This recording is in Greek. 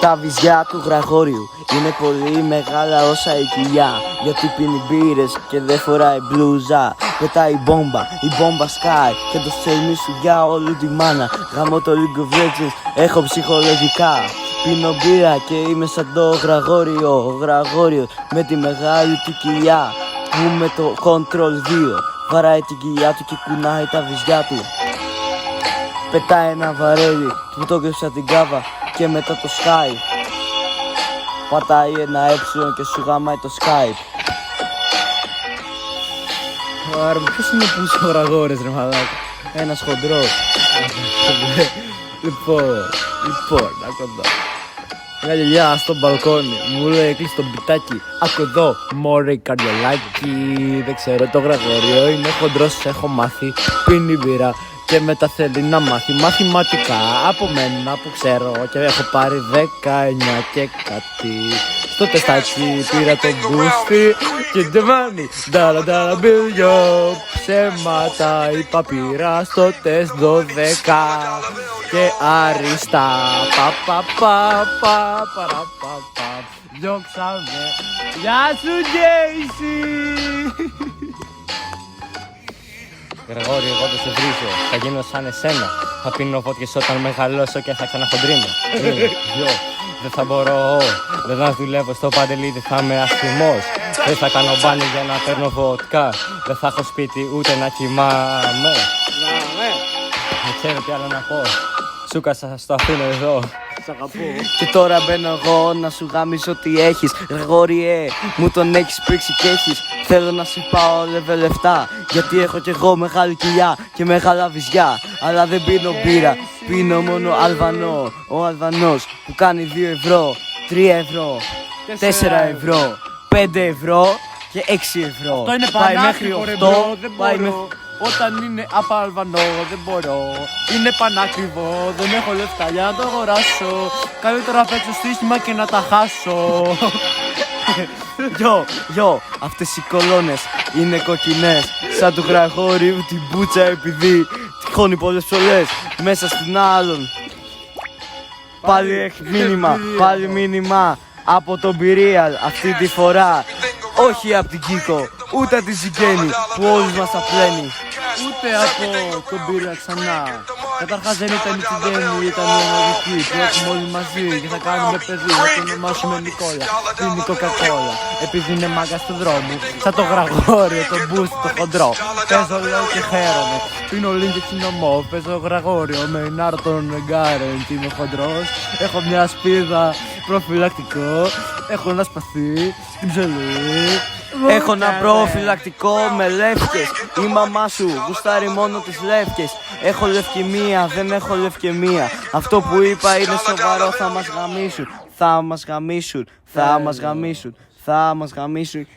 Τα βυζιά του Γραγόριου είναι πολύ μεγάλα όσα η κοιλιά. Γιατί πίνει μπύρες και δεν φοράει μπλούζα. Πετάει η μπόμπα σκάει και το στέλνει σου για όλη τη μάνα. Γαμώ το League of Legends, έχω ψυχολογικά. Πίνω μπύρα και είμαι σαν το Γραγόριο. Ο Γραγόριος με τη μεγάλη του κοιλιά που με το Control 2 βαράει την κοιλιά του και κουνάει τα βυζιά του. Πετάει ένα βαρέλι που το κρύψα την κάβα και μετά το Skype. Πατάει ένα και σου γαμάει το Skype. Άρα ποιος είναι ο Γραγόρης ρε μαλάκα? Ένας χοντρός. Λοιπόν, άκου εδώ. Μια γελιά στο μπαλκόνι, μου λέει κλείσει το μπιτάκι. Άκου εδώ, μωρέ καρδιολάκι. Δεν ξέρω το Γραγόριο, είναι χοντρός, έχω μάθει. Πίνει μπύρα και μετά θέλει να μάθει μαθηματικά από μένα που ξέρω και έχω πάρει 19 και κάτι. Στο τεστάκι πήρα το μπούστι και ντεμάνι νταλανταλα μπίλιο. Ψέματα είπα πήρα στο τεστ 12 και άριστα πα. Διώξαμε. Γεια σου Γκέισι. Γρηγόρη, εγώ δεν σε βρίζω, θα γίνω σαν εσένα. Θα πίνω βότκες όταν μεγαλώσω και θα ξαναχοντρίνω. Δεν θα μπορώ, δεν θα δουλεύω στο παντελή, δεν θα είμαι αστιμός. Δεν θα κάνω μπάνι για να παίρνω βότκα. Δεν θα έχω σπίτι ούτε να κοιμάμαι. Δεν ξέρω τι άλλο να πω. Σούκα, σας το αφήνω εδώ. Και τώρα μπαίνω εγώ να σου γάμισω τι έχεις. Γρηγόριε, μου τον έχεις πρίξει κι έχεις. Θέλω να σου πάω level 7, γιατί έχω κι εγώ μεγάλη κοιλιά και μεγάλα βυζιά. Αλλά δεν πίνω μπύρα, πίνω μόνο Αλβανό. Ο Αλβανός που κάνει 2 ευρώ, 3 ευρώ, 4 ευρώ, 5 ευρώ και 6 ευρώ. Αυτό είναι πάει μέχρι πανάκριβο ρε 8, μπρο, δεν πάει μπορώ. Όταν είναι από Αλβανό δεν μπορώ. Είναι πανάκριβο, δεν έχω λεφτά για να το αγοράσω. Καλύτερα να παίξω στοίχημα και να τα χάσω. Γιο, αυτές οι κολόνες είναι κοκκινές. Σαν του Γραγόριου την μπούτσα επειδή τυχώνει πολλές ψωλές μέσα στην άλλον. Πάλι έχει μήνυμα από τον Πυρίαλ αυτή τη φορά. Όχι από την Κίκο, ούτε από τη Ζικένη που όλους μας τα πλένει. Ούτε από τον Πύργα ξανά. Καταρχάς δεν ήταν η Τσιγκένη, ήταν η ομαδική που έχουμε όλοι μαζί και θα κάνουμε παιδί, θα το ονομάσουμε Νικόλα. Είναι η Coca-Cola, επειδή είναι μάγκα του δρόμου. Σαν το Γραγόριο, το μπούστι, το χοντρό. Παίζω λέω και χαίρομαι. Πίνω λίγο και ξυνομό, παίζω Γραγόριο με Νάρτον Γκάρεν και είμαι χοντρός. Έχω μια σπίδα προφυλακτικό, έχω ένα σπαθί στην ψωλή. Έχω ένα προφυλακτικό με λεύκες. Η μαμά σου γουστάρει μόνο τις λεύκες. Έχω λευκαιμία, δεν έχω λευκαιμία. Αυτό που είπα είναι σοβαρό, θα μας γαμίσουν. Θα μας γαμίσουν, θα μας γαμίσουν, θα μας γαμίσουν.